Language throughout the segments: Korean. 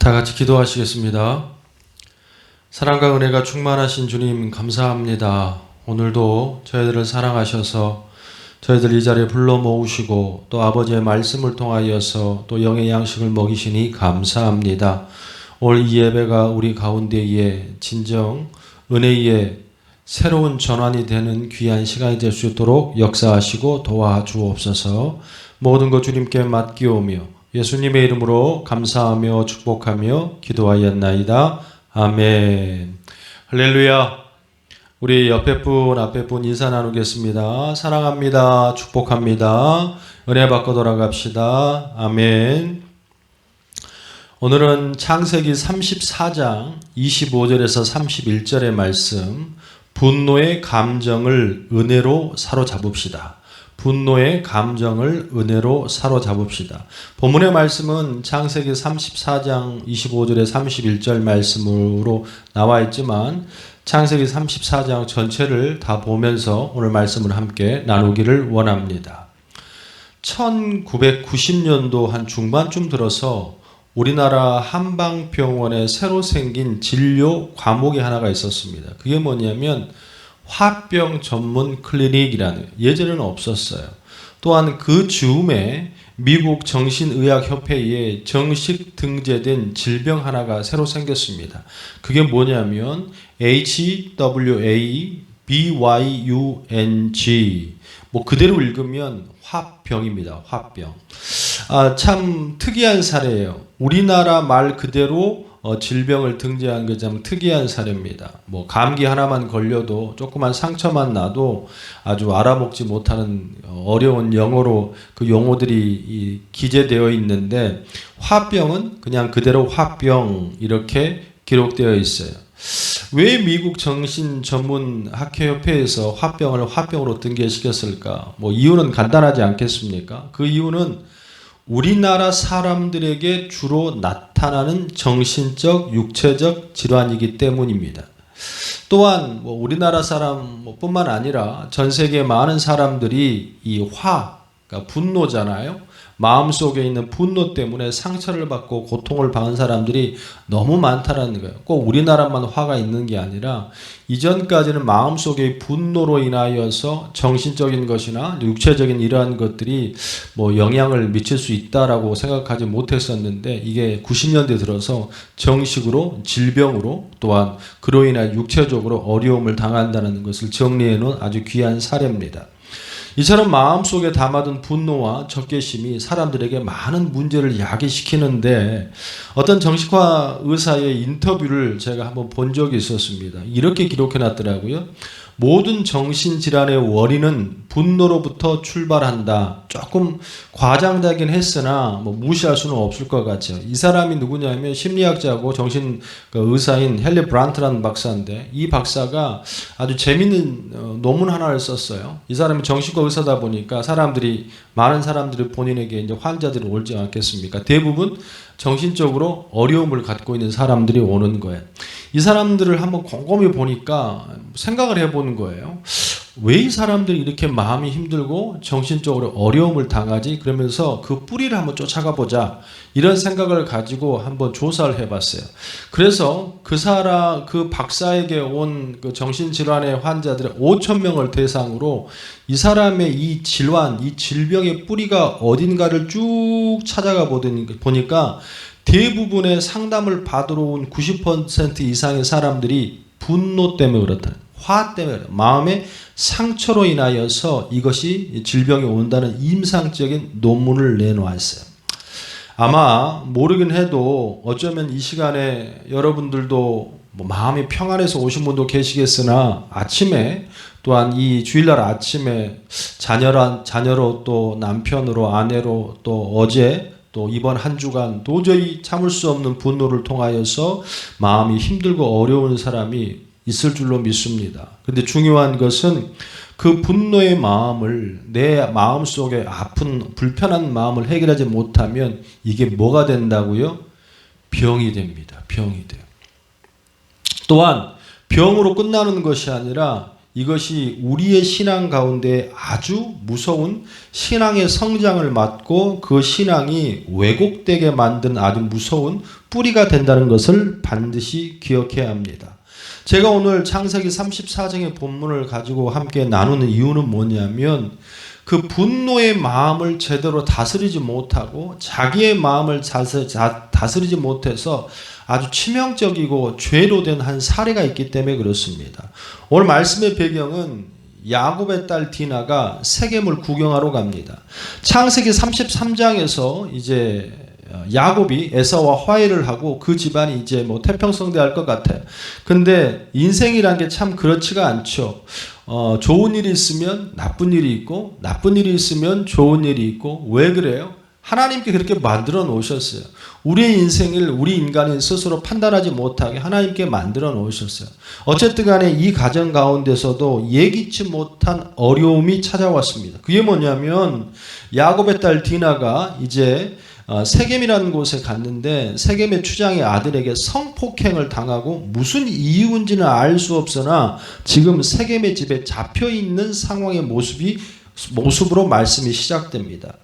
다 같이 기도하시겠습니다. 사랑과 은혜가 충만하신 주님 감사합니다. 오늘도 저희들을 사랑하셔서 저희들 이 자리에 불러 모으시고 또 아버지의 말씀을 통하여서 또 영의 양식을 먹이시니 감사합니다. 오늘 이 예배가 우리 가운데에 진정 은혜의 새로운 전환이 되는 귀한 시간이 될 수 있도록 역사하시고 도와주옵소서. 모든 것 주님께 맡기오며 예수님의 이름으로 감사하며 축복하며 기도하였나이다. 아멘. 할렐루야. 우리 옆에 분 앞에 분 인사 나누겠습니다. 사랑합니다. 축복합니다. 은혜 받고 돌아갑시다. 아멘. 오늘은 창세기 34장 25절에서 31절의 말씀, 분노의 감정을 은혜로 사로잡읍시다. 분노의 감정을 은혜로 사로잡읍시다. 본문의 말씀은 창세기 34장 25절에 31절 말씀으로 나와 있지만 창세기 34장 전체를 다 보면서 오늘 말씀을 함께 나누기를 원합니다. 1990년도 한 중반쯤 들어서 우리나라 한방병원에 새로 생긴 진료 과목이 하나가 있었습니다. 그게 뭐냐면 화병 전문 클리닉이라는, 예전에는 없었어요. 또한 그 즈음에 미국 정신의학협회에 정식 등재된 질병 하나가 새로 생겼습니다. 그게 뭐냐면 HWABYUNG, 뭐 그대로 읽으면 화병입니다. 화병. 참 특이한 사례예요. 우리나라 말 그대로 질병을 등재한 게 참 특이한 사례입니다. 뭐 감기 하나만 걸려도 조그만 상처만 나도 아주 알아먹지 못하는 어려운 영어로 그 용어들이 기재되어 있는데 화병은 그냥 그대로 화병 이렇게 기록되어 있어요. 왜 미국 정신전문학회협회에서 화병을 화병으로 등재시켰을까? 뭐 이유는 간단하지 않겠습니까? 그 이유는 우리나라 사람들에게 주로 나타나는 정신적, 육체적 질환이기 때문입니다. 또한 뭐 우리나라 사람뿐만 아니라 전 세계 많은 사람들이 이 그러니까 분노잖아요. 마음속에 있는 분노 때문에 상처를 받고 고통을 받은 사람들이 너무 많다는 거예요. 꼭 우리나라만 화가 있는 게 아니라 이전까지는 마음속의 분노로 인하여서 정신적인 것이나 육체적인 이러한 것들이 뭐 영향을 미칠 수 있다라고 생각하지 못했었는데 이게 90년대 들어서 정식으로 질병으로 또한 그로 인해 육체적으로 어려움을 당한다는 것을 정리해 놓은 아주 귀한 사례입니다. 이처럼 마음속에 담아둔 분노와 적개심이 사람들에게 많은 문제를 야기시키는데 어떤 정신과 의사의 인터뷰를 제가 한번 본 적이 있었습니다. 이렇게 기록해 놨더라고요. 모든 정신질환의 원인은 분노로부터 출발한다. 조금 과장되긴 했으나 뭐 무시할 수는 없을 것 같죠. 이 사람이 누구냐면 심리학자고 정신 의사인 헨리 브란트라는 박사인데 이 박사가 아주 재밌는 논문 하나를 썼어요. 이 사람이 정신과 의사다 보니까 많은 사람들이 본인에게 이제 환자들이 오지 않겠습니까? 대부분 정신적으로 어려움을 갖고 있는 사람들이 오는 거예요. 이 사람들을 한번 곰곰이 보니까 생각을 해보는 거예요. 왜 이 사람들이 이렇게 마음이 힘들고 정신적으로 어려움을 당하지? 그러면서 그 뿌리를 한번 쫓아가 보자. 이런 생각을 가지고 한번 조사를 해봤어요. 그래서 그 박사에게 온 그 정신질환의 환자들 5,000명을 대상으로 이 사람의 이 질병의 뿌리가 어딘가를 쭉 찾아가 보니까 대부분의 상담을 받으러 온 90% 이상의 사람들이 분노 때문에 그렇다. 화 때문에 그렇다. 마음의 상처로 인하여서 이것이 질병이 온다는 임상적인 논문을 내놓았어요. 아마 모르긴 해도 어쩌면 이 시간에 여러분들도 뭐 마음이 평안해서 오신 분도 계시겠으나 아침에 또한 이 주일날 아침에 자녀로 또 남편으로 아내로 또 어제 또 이번 한 주간 도저히 참을 수 없는 분노를 통하여서 마음이 힘들고 어려운 사람이 있을 줄로 믿습니다. 그런데 중요한 것은 그 분노의 마음을 내 마음속에 아픈 불편한 마음을 해결하지 못하면 이게 뭐가 된다고요? 병이 됩니다. 병이 돼요. 또한 병으로 끝나는 것이 아니라 이것이 우리의 신앙 가운데 아주 무서운 신앙의 성장을 막고 그 신앙이 왜곡되게 만든 아주 무서운 뿌리가 된다는 것을 반드시 기억해야 합니다. 제가 오늘 창세기 34장의 본문을 가지고 함께 나누는 이유는 뭐냐면 그 분노의 마음을 제대로 다스리지 못하고 자기의 마음을 다스리지 못해서 아주 치명적이고 죄로 된 한 사례가 있기 때문에 그렇습니다. 오늘 말씀의 배경은 야곱의 딸 디나가 세겜을 구경하러 갑니다. 창세기 33장에서 이제 야곱이 에사와 화해를 하고 그 집안이 이제 뭐 태평성대할 것 같아요. 근데 인생이란 게 참 그렇지가 않죠. 좋은 일이 있으면 나쁜 일이 있고 나쁜 일이 있으면 좋은 일이 있고 왜 그래요? 하나님께 그렇게 만들어 놓으셨어요. 우리의 인생을 우리 인간이 스스로 판단하지 못하게 하나님께 만들어 놓으셨어요. 어쨌든 간에 이 가정 가운데서도 예기치 못한 어려움이 찾아왔습니다. 그게 뭐냐면 야곱의 딸 디나가 이제 세겜이라는 곳에 갔는데 세겜의 추장의 아들에게 성폭행을 당하고 무슨 이유인지는 알 수 없으나 지금 세겜의 집에 잡혀있는 상황의 모습으로 말씀이 시작됩니다.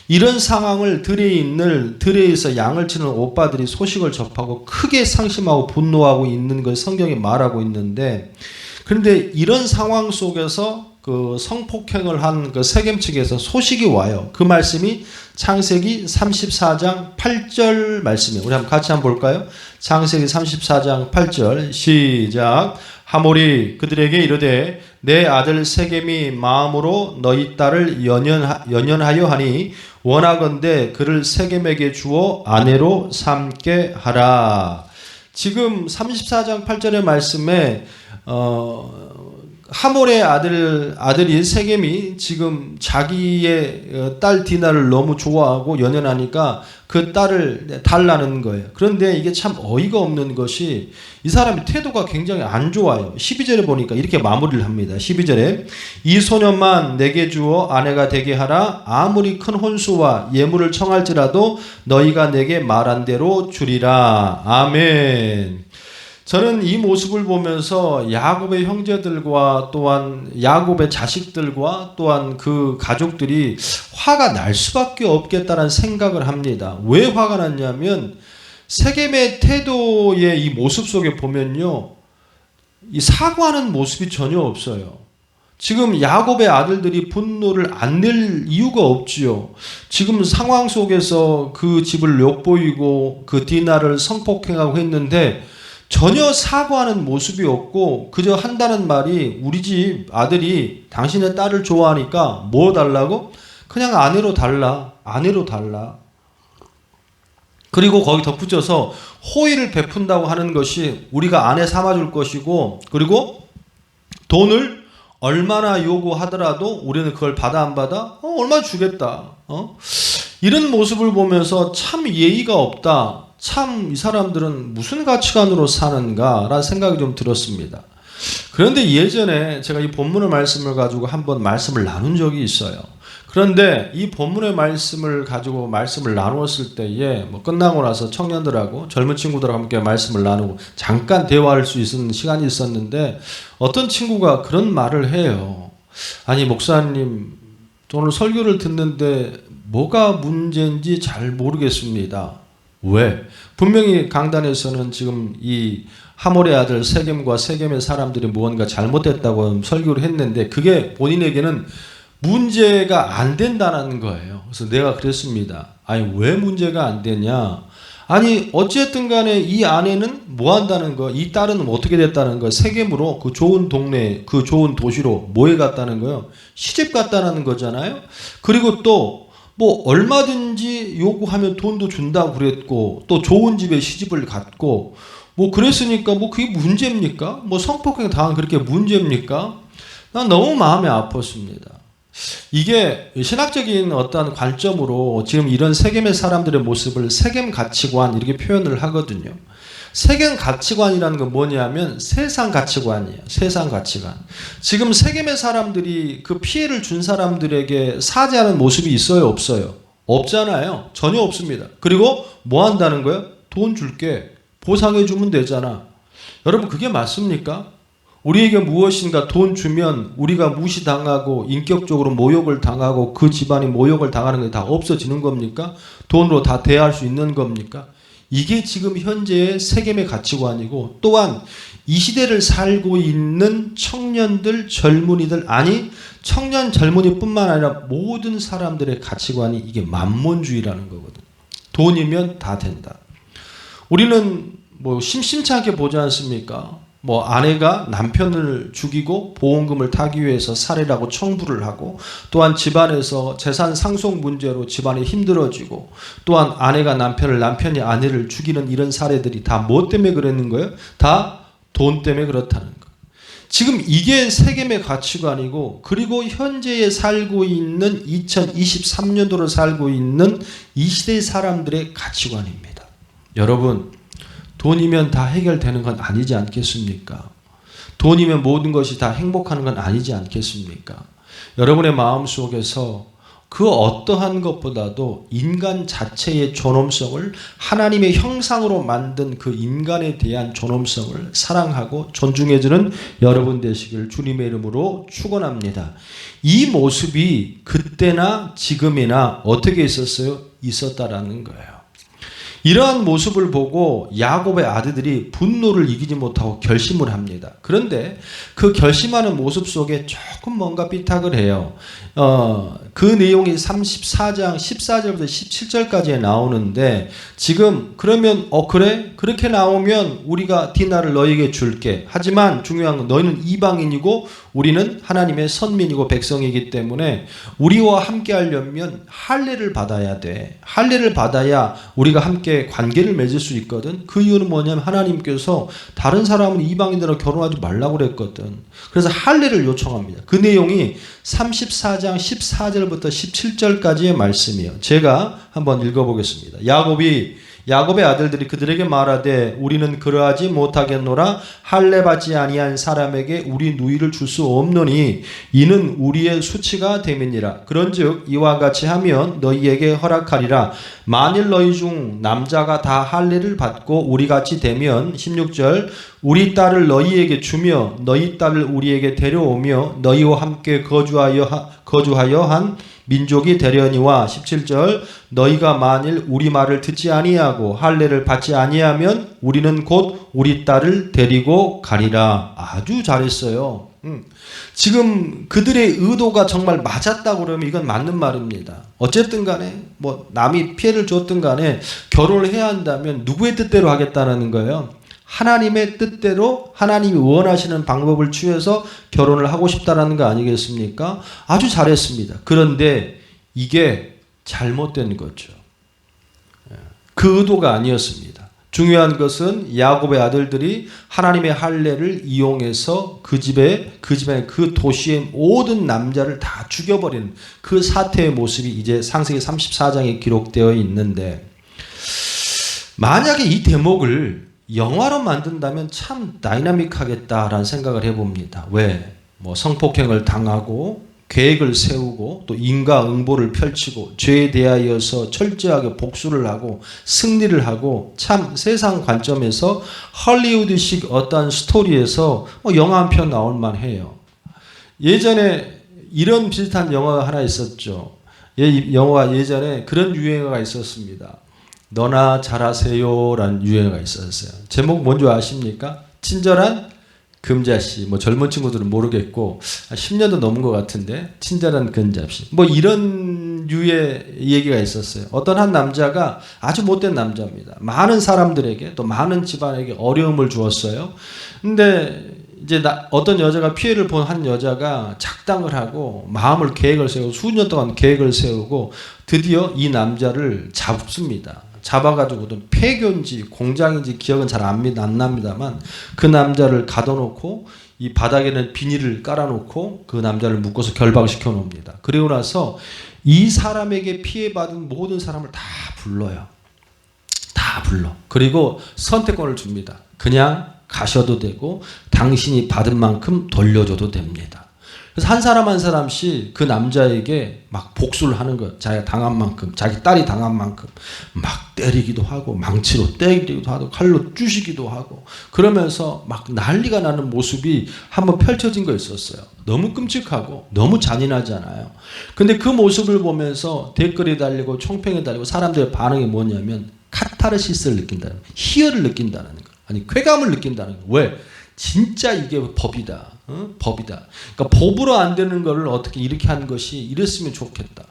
이런 상황을 들에서 양을 치는 오빠들이 소식을 접하고 크게 상심하고 분노하고 있는 걸 성경이 말하고 있는데, 그런데 이런 상황 속에서 그 성폭행을 한 그 세겜 측에서 소식이 와요. 그 말씀이 창세기 34장 8절 말씀이에요. 우리 한번 같이 한번 볼까요? 창세기 34장 8절 시작. 하몰이 그들에게 이르되 내 아들 세겜이 마음으로 너희 딸을 연연하여 하니 원하건대 그를 세겜에게 주어 아내로 삼게 하라. 지금 34장 8절의 말씀에 하몰의 아들이 세겜이 지금 자기의 딸 디나를 너무 좋아하고 연연하니까 그 딸을 달라는 거예요. 그런데 이게 참 어이가 없는 것이 이 사람의 태도가 굉장히 안 좋아요. 12절에 보니까 이렇게 마무리를 합니다. 12절에 이 소년만 내게 주어 아내가 되게 하라. 아무리 큰 혼수와 예물을 청할지라도 너희가 내게 말한 대로 주리라. 아멘. 저는 이 모습을 보면서 야곱의 형제들과 또한 야곱의 자식들과 또한 그 가족들이 화가 날 수밖에 없겠다는 생각을 합니다. 왜 화가 났냐면 세겜의 태도의 이 모습 속에 보면요, 이 사과하는 모습이 전혀 없어요. 지금 야곱의 아들들이 분노를 안 낼 이유가 없지요. 지금 상황 속에서 그 집을 욕보이고 그 디나를 성폭행하고 했는데 전혀 사과하는 모습이 없고 그저 한다는 말이 우리 집 아들이 당신의 딸을 좋아하니까 뭐 달라고? 그냥 아내로 달라. 아내로 달라. 그리고 거기 덧붙여서 호의를 베푼다고 하는 것이 우리가 아내 삼아줄 것이고 그리고 돈을 얼마나 요구하더라도 우리는 그걸 받아 안 받아? 얼마 주겠다. 이런 모습을 보면서 참 예의가 없다. 참 이 사람들은 무슨 가치관으로 사는가라는 생각이 좀 들었습니다. 그런데 예전에 제가 이 본문의 말씀을 가지고 한번 말씀을 나눈 적이 있어요. 그런데 이 본문의 말씀을 가지고 말씀을 나누었을 때에 뭐 끝나고 나서 청년들하고 젊은 친구들하고 함께 말씀을 나누고 잠깐 대화할 수 있는 시간이 있었는데 어떤 친구가 그런 말을 해요. 아니 목사님, 오늘 설교를 듣는데 뭐가 문제인지 잘 모르겠습니다. 왜? 분명히 강단에서는 지금 이 하몰의 아들 세겜과 세겜의 사람들이 무언가 잘못했다고 설교를 했는데 그게 본인에게는 문제가 안 된다는 거예요. 그래서 내가 그랬습니다. 아니 왜 문제가 안 되냐? 아니 어쨌든 간에 이 아내는 뭐 한다는 거, 이 딸은 어떻게 됐다는 거, 세겜으로 그 좋은 동네, 그 좋은 도시로 뭐해 갔다는 거요? 시집 갔다는 거잖아요. 그리고 또 뭐 얼마든지 요구하면 돈도 준다고 그랬고 또 좋은 집에 시집을 갔고 뭐 그랬으니까 뭐 그게 문제입니까? 뭐 성폭행 당한 그렇게 문제입니까? 난 너무 마음이 아팠습니다. 이게 신학적인 어떤 관점으로 지금 이런 세겜의 사람들의 모습을 세겜 가치관 이렇게 표현을 하거든요. 세겜 가치관이라는 건 뭐냐면 세상 가치관이에요. 세상 가치관. 지금 세겜의 사람들이 그 피해를 준 사람들에게 사죄하는 모습이 있어요? 없어요? 없잖아요. 전혀 없습니다. 그리고 뭐 한다는 거예요? 돈 줄게. 보상해 주면 되잖아. 여러분 그게 맞습니까? 우리에게 무엇인가 돈 주면 우리가 무시당하고 인격적으로 모욕을 당하고 그 집안이 모욕을 당하는 게 다 없어지는 겁니까? 돈으로 다 대할 수 있는 겁니까? 이게 지금 현재의 세겜의 가치관이고, 또한 이 시대를 살고 있는 청년들, 젊은이들, 아니 청년 젊은이뿐만 아니라 모든 사람들의 가치관이 이게 만몬주의라는 거거든. 돈이면 다 된다. 우리는 뭐 심심치 않게 보지 않습니까? 뭐 아내가 남편을 죽이고 보험금을 타기 위해서 살해라고 청부를 하고, 또한 집안에서 재산 상속 문제로 집안이 힘들어지고, 또한 아내가 남편을, 남편이 아내를 죽이는 이런 사례들이 다 뭐 때문에 그랬는 거예요? 다 돈 때문에 그렇다는 거예요. 지금 이게 세겜의 가치관이고, 그리고 현재에 살고 있는 2023년도로 살고 있는 이 시대의 사람들의 가치관입니다. 여러분, 돈이면 다 해결되는 건 아니지 않겠습니까? 돈이면 모든 것이 다 행복하는 건 아니지 않겠습니까? 여러분의 마음속에서 그 어떠한 것보다도 인간 자체의 존엄성을, 하나님의 형상으로 만든 그 인간에 대한 존엄성을 사랑하고 존중해주는 여러분 되시길 주님의 이름으로 축원합니다. 이 모습이 그때나 지금이나 어떻게 있었어요? 있었다라는 거예요. 이러한 모습을 보고 야곱의 아들들이 분노를 이기지 못하고 결심을 합니다. 그런데 그 결심하는 모습 속에 조금 뭔가 삐딱을 해요. 그 내용이 34장 14절부터 17절까지에 나오는데, 지금 그러면 그래? 그렇게 나오면 우리가 디나를 너에게 줄게. 하지만 중요한 건 너희는 이방인이고 우리는 하나님의 선민이고 백성이기 때문에 우리와 함께 하려면 할례를 받아야 돼. 할례를 받아야 우리가 함께 관계를 맺을 수 있거든. 그 이유는 뭐냐면 하나님께서 다른 사람은 이방인들하고 결혼하지 말라고 그랬거든. 그래서 할례를 요청합니다. 그 내용이 34장 14절부터 17절까지의 말씀이에요. 제가 한번 읽어보겠습니다. 야곱의 아들들이 그들에게 말하되 우리는 그러하지 못하겠노라. 할례 받지 아니한 사람에게 우리 누이를 줄 수 없노니 이는 우리의 수치가 됨이니라. 그런즉 이와 같이 하면 너희에게 허락하리라. 만일 너희 중 남자가 다 할례를 받고 우리같이 되면 16절 우리 딸을 너희에게 주며 너희 딸을 우리에게 데려오며 너희와 함께 거주하여 한 민족이 되려니와 17절 너희가 만일 우리 말을 듣지 아니하고 할례를 받지 아니하면 우리는 곧 우리 딸을 데리고 가리라. 아주 잘했어요. 지금 그들의 의도가 정말 맞았다고 그러면 이건 맞는 말입니다. 어쨌든 간에 뭐 남이 피해를 줬든 간에 결혼을 해야 한다면 누구의 뜻대로 하겠다는 거예요. 하나님의 뜻대로 하나님이 원하시는 방법을 취해서 결혼을 하고 싶다라는 거 아니겠습니까? 아주 잘했습니다. 그런데 이게 잘못된 거죠. 그 의도가 아니었습니다. 중요한 것은 야곱의 아들들이 하나님의 할례를 이용해서 그 집안의 그 도시의 모든 남자를 다 죽여버리는 그 사태의 모습이 이제 창세기 34장에 기록되어 있는데, 만약에 이 대목을 영화로 만든다면 참 다이나믹하겠다라는 생각을 해봅니다. 왜? 뭐 성폭행을 당하고 계획을 세우고 또 인과응보를 펼치고 죄에 대하여서 철저하게 복수를 하고 승리를 하고, 참 세상 관점에서 헐리우드식 어떤 스토리에서 영화 한 편 나올 만해요. 예전에 이런 비슷한 영화가 하나 있었죠. 영화 예전에 그런 유행어가 있었습니다. 너나 잘하세요 라는 유행어가 있었어요. 제목 뭔지 아십니까? 친절한 금자씨. 뭐 젊은 친구들은 모르겠고 10년도 넘은 것 같은데, 친절한 금자씨. 뭐 이런 류의 얘기가 있었어요. 어떤 한 남자가 아주 못된 남자입니다. 많은 사람들에게 또 많은 집안에게 어려움을 주었어요. 근데 이제 어떤 여자가 피해를 본 한 여자가 작당을 하고 계획을 세우고 수년 동안 계획을 세우고 드디어 이 남자를 잡습니다. 잡아가지고도 폐교인지 공장인지 기억은 잘 안 납니다만 그 남자를 가둬놓고 이 바닥에는 비닐을 깔아놓고 그 남자를 묶어서 결박시켜 놓습니다. 그리고 나서 이 사람에게 피해받은 모든 사람을 다 불러요. 다 불러. 그리고 선택권을 줍니다. 그냥 가셔도 되고 당신이 받은 만큼 돌려줘도 됩니다. 그래서 한 사람 한 사람씩 그 남자에게 막 복수를 하는 거예요. 자기가 당한 만큼, 자기 딸이 당한 만큼 막 때리기도 하고 망치로 때리기도 하고 칼로 쑤시기도 하고 그러면서 막 난리가 나는 모습이 한번 펼쳐진 거 있었어요. 너무 끔찍하고 너무 잔인하잖아요. 근데 그 모습을 보면서 댓글이 달리고 총평이 달리고 사람들의 반응이 뭐냐면 카타르시스를 느낀다는 거예요. 희열을 느낀다는 거예요. 아니 쾌감을 느낀다는 거예요. 왜? 진짜 이게 법이다. 법이다. 그러니까 법으로 안 되는 거를 어떻게 이렇게 한 것이 이랬으면 좋겠다.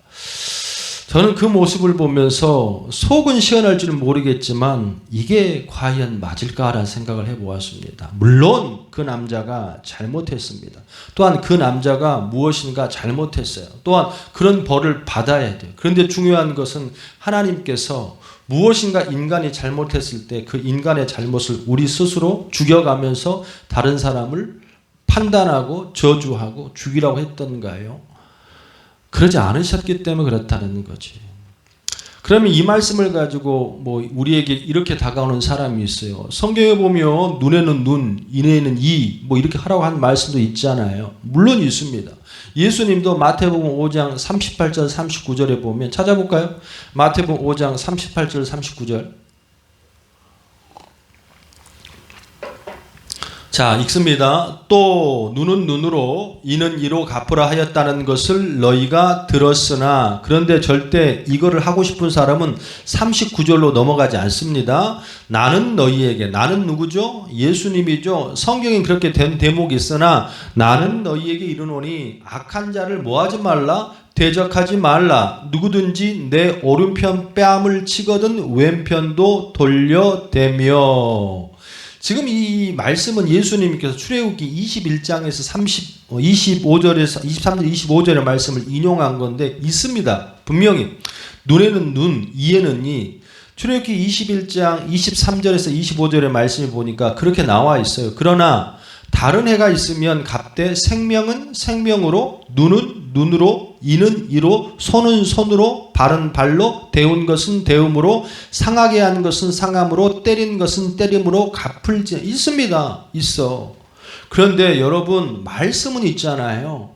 저는 그 모습을 보면서 속은 시원할 줄은 모르겠지만 이게 과연 맞을까라는 생각을 해보았습니다. 물론 그 남자가 잘못했습니다. 또한 그 남자가 무엇인가 잘못했어요. 또한 그런 벌을 받아야 돼요. 그런데 중요한 것은 하나님께서 무엇인가 인간이 잘못했을 때 그 인간의 잘못을 우리 스스로 죽여가면서 다른 사람을 판단하고 저주하고 죽이라고 했던가요? 그러지 않으셨기 때문에 그렇다는 거지. 그러면 이 말씀을 가지고 뭐 우리에게 이렇게 다가오는 사람이 있어요. 성경에 보면 눈에는 눈, 이에는 이, 뭐 이렇게 하라고 한 말씀도 있잖아요. 물론 있습니다. 예수님도 마태복음 5장 38절 39절에 보면 찾아볼까요? 마태복음 5장 38절 39절. 자, 읽습니다. 또 눈은 눈으로 이는 이로 갚으라 하였다는 것을 너희가 들었으나 그런데 절대 이거를 하고 싶은 사람은 39절로 넘어가지 않습니다. 나는 너희에게, 나는 누구죠? 예수님이죠. 성경엔 그렇게 된 대목이 있으나 나는 너희에게 이르노니 악한 자를 뭐하지 말라? 대적하지 말라. 누구든지 내 오른편 뺨을 치거든 왼편도 돌려대며. 지금 이 말씀은 예수님께서 출애굽기 21장에서 25절에서 23절 25절의 말씀을 인용한 건데 있습니다. 분명히 눈에는 눈, 이에는 이. 출애굽기 21장 23절에서 25절의 말씀을 보니까 그렇게 나와 있어요. 그러나 다른 해가 있으면 갑대 생명은 생명으로, 눈은 눈으로, 이는 이로, 손은 손으로, 발은 발로, 데운 것은 데움으로, 상하게 한 것은 상함으로, 때린 것은 때림으로 갚을지. 있습니다. 있어. 그런데 여러분 말씀은 있잖아요.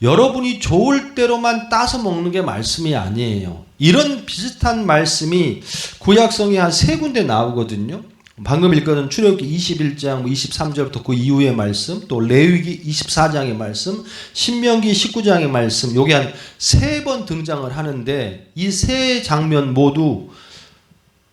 여러분이 좋을 대로만 따서 먹는 게 말씀이 아니에요. 이런 비슷한 말씀이 구약성에 한 3군데 나오거든요. 방금 읽었던 출애굽기 21장 23절부터 그 이후의 말씀, 또 레위기 24장의 말씀, 신명기 19장의 말씀, 요게 한 3번 등장을 하는데 이 3 장면 모두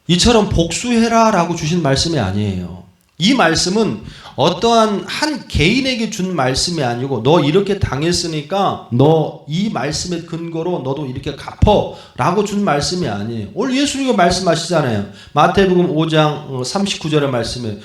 이처럼 복수해라 라고 주신 말씀이 아니에요. 이 말씀은 어떠한 한 개인에게 준 말씀이 아니고 너 이렇게 당했으니까 너 이 말씀의 근거로 너도 이렇게 갚어 라고 준 말씀이 아니에요. 오늘 예수님이 말씀하시잖아요. 마태복음 5장 39절의 말씀에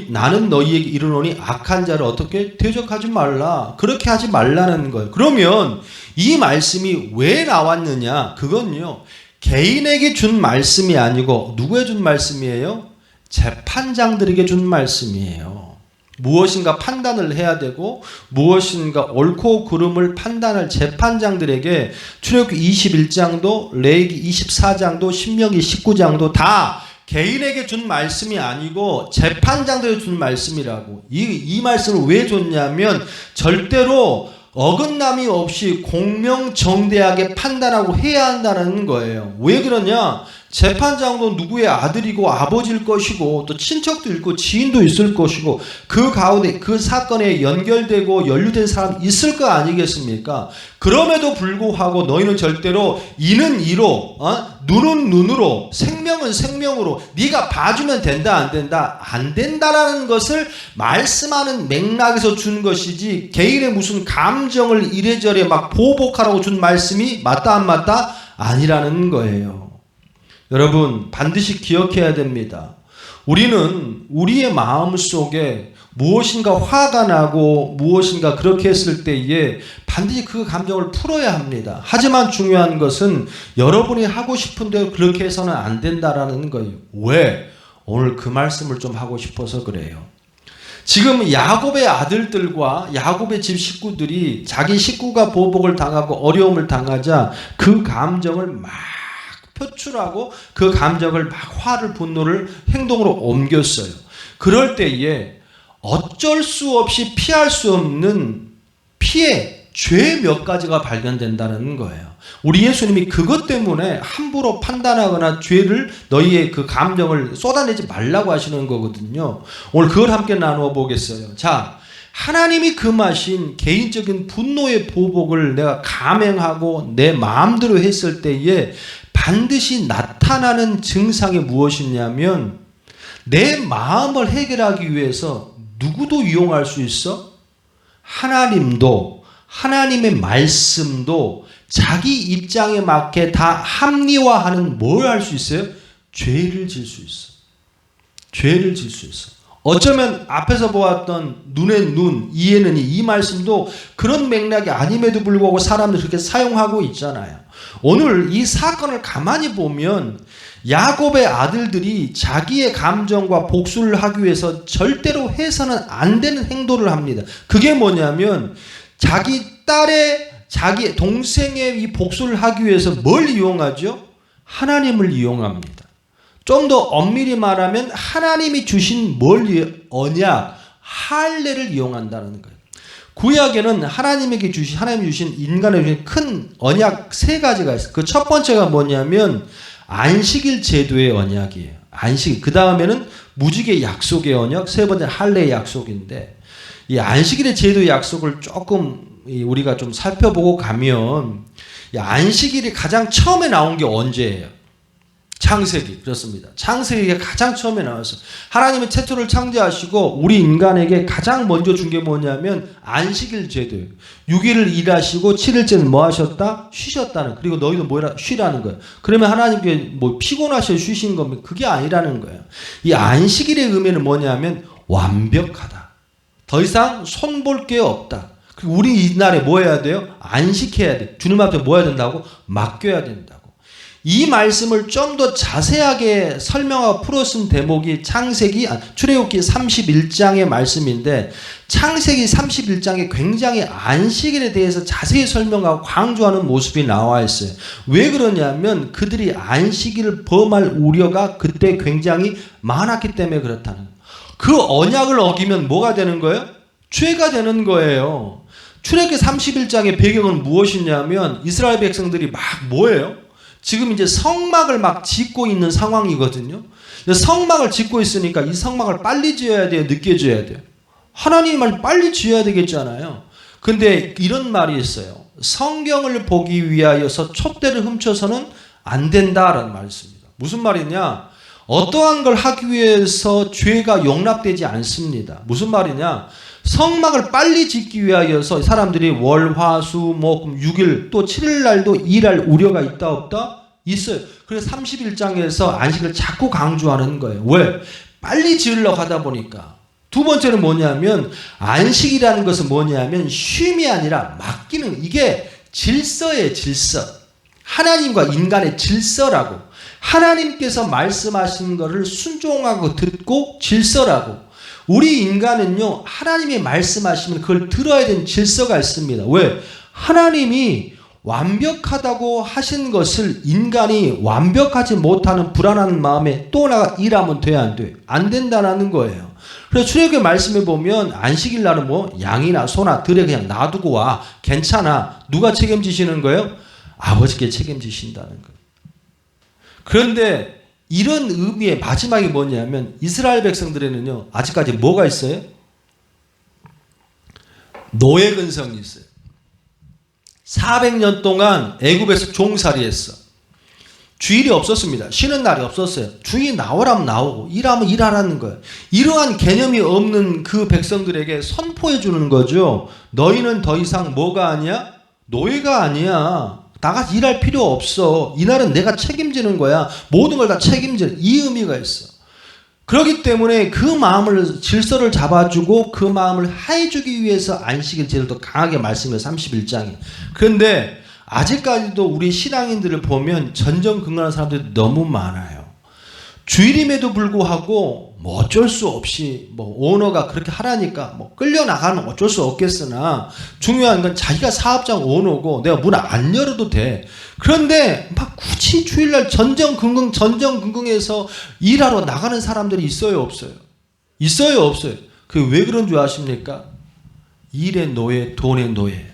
나는 너희에게 이르노니 악한 자를 어떻게 대적하지 말라. 그렇게 하지 말라는 거예요. 그러면 이 말씀이 왜 나왔느냐? 그건요. 개인에게 준 말씀이 아니고 누구에 준 말씀이에요? 재판장들에게 준 말씀이에요. 무엇인가 판단을 해야 되고 무엇인가 옳고 그름을 판단할 재판장들에게 출애굽기 21장도 레위기 24장도 신명기 19장도 다 개인에게 준 말씀이 아니고 재판장들에게 준 말씀이라고. 이 말씀을 왜 줬냐면 절대로 어긋남이 없이 공명정대하게 판단하고 해야 한다는 거예요. 왜 그러냐? 재판장도 누구의 아들이고 아버지일 것이고 또 친척도 있고 지인도 있을 것이고 그 가운데 그 사건에 연결되고 연루된 사람이 있을 거 아니겠습니까? 그럼에도 불구하고 너희는 절대로 이는 이로, 눈은 눈으로, 생명은 생명으로 네가 봐주면 된다 안 된다? 안 된다라는 것을 말씀하는 맥락에서 준 것이지 개인의 무슨 감정을 이래저래 막 보복하라고 준 말씀이 맞다 안 맞다? 아니라는 거예요. 여러분 반드시 기억해야 됩니다. 우리는 우리의 마음속에 무엇인가 화가 나고 무엇인가 그렇게 했을 때에 반드시 그 감정을 풀어야 합니다. 하지만 중요한 것은 여러분이 하고 싶은 대로 그렇게 해서는 안 된다라는 거예요. 왜? 오늘 그 말씀을 좀 하고 싶어서 그래요. 지금 야곱의 아들들과 야곱의 집 식구들이 자기 식구가 보복을 당하고 어려움을 당하자 그 감정을 막 표출하고 그 감정을 막 화를 분노를 행동으로 옮겼어요. 그럴 때에 어쩔 수 없이 피할 수 없는 피해, 죄 몇 가지가 발견된다는 거예요. 우리 예수님이 그것 때문에 함부로 판단하거나 죄를 너희의 그 감정을 쏟아내지 말라고 하시는 거거든요. 오늘 그걸 함께 나누어 보겠어요. 자, 하나님이 금하신 개인적인 분노의 보복을 내가 감행하고 내 마음대로 했을 때에 반드시 나타나는 증상이 무엇이냐면 내 마음을 해결하기 위해서 누구도 이용할 수 있어? 하나님도, 하나님의 말씀도 자기 입장에 맞게 다 합리화하는 뭘 할 수 있어요? 죄를 질 수 있어. 죄를 질 수 있어. 어쩌면 앞에서 보았던 눈의 눈, 이에는 이 말씀도 그런 맥락이 아님에도 불구하고 사람들이 그렇게 사용하고 있잖아요. 오늘 이 사건을 가만히 보면 야곱의 아들들이 자기의 감정과 복수를 하기 위해서 절대로 해서는 안 되는 행동을 합니다. 그게 뭐냐면 자기 동생의 이 복수를 하기 위해서 뭘 이용하죠? 하나님을 이용합니다. 좀 더 엄밀히 말하면 하나님이 주신 언약, 할례를 이용한다는 거예요. 구약에는 하나님이 주신 인간에 주신 큰 언약 세 가지가 있어요. 그 첫 번째가 뭐냐면 안식일 제도의 언약이에요. 안식. 그 다음에는 무지개 약속의 언약, 세 번째 할례의 약속인데 이 안식일의 제도의 약속을 조금 우리가 좀 살펴보고 가면 이 안식일이 가장 처음에 나온 게 언제예요? 창세기. 그렇습니다. 창세기가 가장 처음에 나왔어요. 하나님은 최초를 창조하시고 우리 인간에게 가장 먼저 준 게 뭐냐면 안식일 제도예요. 6일을 일하시고 7일째는 뭐 하셨다? 쉬셨다는. 그리고 너희도 뭐라 쉬라는 거예요. 그러면 하나님께 뭐 피곤하셔 쉬신 겁니까? 그게 아니라는 거예요. 이 안식일의 의미는 뭐냐면 완벽하다. 더 이상 손볼 게 없다. 그리고 우리 이날에 뭐 해야 돼요? 안식해야 돼. 주님 앞에 뭐 해야 된다고? 맡겨야 된다고. 이 말씀을 좀 더 자세하게 설명하고 풀어쓴 대목이 출애굽기 31장의 말씀인데 창세기 31장에 굉장히 안식일에 대해서 자세히 설명하고 강조하는 모습이 나와 있어요. 왜 그러냐면 그들이 안식일을 범할 우려가 그때 굉장히 많았기 때문에 그렇다는 거예요. 그 언약을 어기면 뭐가 되는 거예요? 죄가 되는 거예요. 출애굽기 31장의 배경은 무엇이냐면 이스라엘 백성들이 막 뭐예요? 지금 이제 성막을 막 짓고 있는 상황이거든요. 성막을 짓고 있으니까 이 성막을 빨리 지어야 돼요? 늦게 지어야 돼요? 하나님 말 빨리 지어야 되겠잖아요. 근데 이런 말이 있어요. 성경을 보기 위하여서 촛대를 훔쳐서는 안 된다라는 말이 있습니다. 무슨 말이냐? 어떠한 걸 하기 위해서 죄가 용납되지 않습니다. 무슨 말이냐? 성막을 빨리 짓기 위하여서 사람들이 월, 화, 수, 목, 6일 또 7일 날도 일할 우려가 있다 없다? 있어요. 그래서 31장에서 안식을 자꾸 강조하는 거예요. 왜? 빨리 지으려고 하다 보니까. 두 번째는 뭐냐면 안식이라는 것은 뭐냐면 쉼이 아니라 맡기는, 이게 질서예요. 질서. 하나님과 인간의 질서라고. 하나님께서 말씀하신 것을 순종하고 듣고 질서라고. 우리 인간은요, 하나님이 말씀하시면 그걸 들어야 되는 질서가 있습니다. 왜? 하나님이 완벽하다고 하신 것을 인간이 완벽하지 못하는 불안한 마음에 또 일하면 돼야 안 돼? 안 된다는 거예요. 그래서 출애굽기 말씀에 보면 안식일 날은 뭐 양이나 소나 들에 그냥 놔두고 와. 괜찮아. 누가 책임지시는 거예요? 아버지께 책임지신다는 거예요. 그런데 이런 의미의 마지막이 뭐냐면 이스라엘 백성들에는요 아직까지 뭐가 있어요? 노예 근성이 있어요. 400년 동안 애굽에서 종살이했어. 주일이 없었습니다. 쉬는 날이 없었어요. 주일 나오라면 나오고 일하면 일하라는 거예요. 이러한 개념이 없는 그 백성들에게 선포해 주는 거죠. 너희는 더 이상 뭐가 아니야? 노예가 아니야. 나가서 일할 필요 없어. 이날은 내가 책임지는 거야. 모든 걸 다 책임지는, 이 의미가 있어. 그렇기 때문에 그 마음을, 질서를 잡아주고 그 마음을 해주기 위해서 안식일 제도를 더 강하게 말씀해요. 31장에. 그런데 아직까지도 우리 신앙인들을 보면 전전긍긍하는 사람들이 너무 많아요. 주일임에도 불구하고 뭐 어쩔 수 없이 뭐 오너가 그렇게 하라니까 뭐 끌려나가면 어쩔 수 없겠으나 중요한 건 자기가 사업장 오너고 내가 문 안 열어도 돼. 그런데 막 굳이 주일날 전전긍긍해서 일하러 나가는 사람들이 있어요, 없어요? 있어요, 없어요? 그 왜 그런 줄 아십니까? 일의 노예, 돈의 노예.